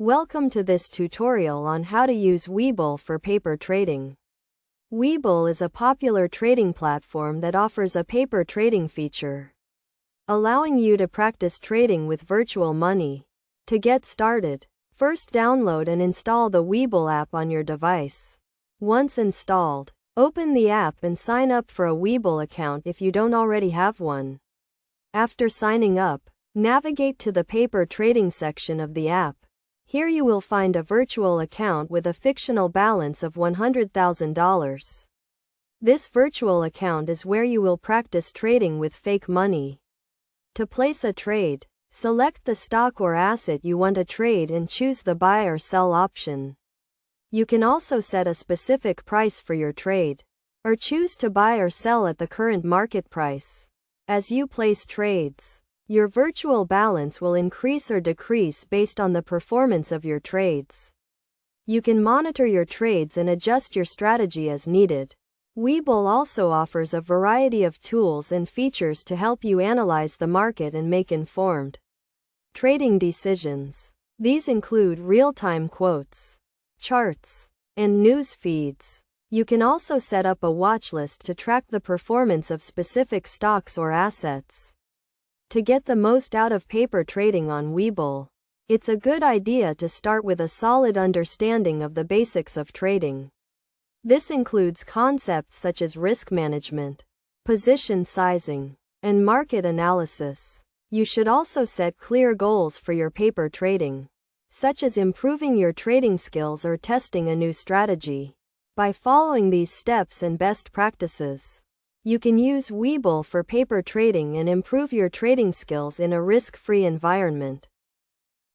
Welcome to this tutorial on how to use Webull for paper trading. Webull is a popular trading platform that offers a paper trading feature, allowing you to practice trading with virtual money. To get started, first download and install the Webull app on your device. Once installed, open the app and sign up for a Webull account if you don't already have one. After signing up, navigate to the paper trading section of the app. Here you will find a virtual account with a fictional balance of $100,000. This virtual account is where you will practice trading with fake money. To place a trade, select the stock or asset you want to trade and choose the buy or sell option. You can also set a specific price for your trade, or choose to buy or sell at the current market price. As you place trades, your virtual balance will increase or decrease based on the performance of your trades. You can monitor your trades and adjust your strategy as needed. Webull also offers a variety of tools and features to help you analyze the market and make informed trading decisions. These include real-time quotes, charts, and news feeds. You can also set up a watch list to track the performance of specific stocks or assets. To get the most out of paper trading on Webull, it's a good idea to start with a solid understanding of the basics of trading. This includes concepts such as risk management, position sizing, and market analysis. You should also set clear goals for your paper trading, such as improving your trading skills or testing a new strategy. By following these steps and best practices, you can use Webull for paper trading and improve your trading skills in a risk-free environment.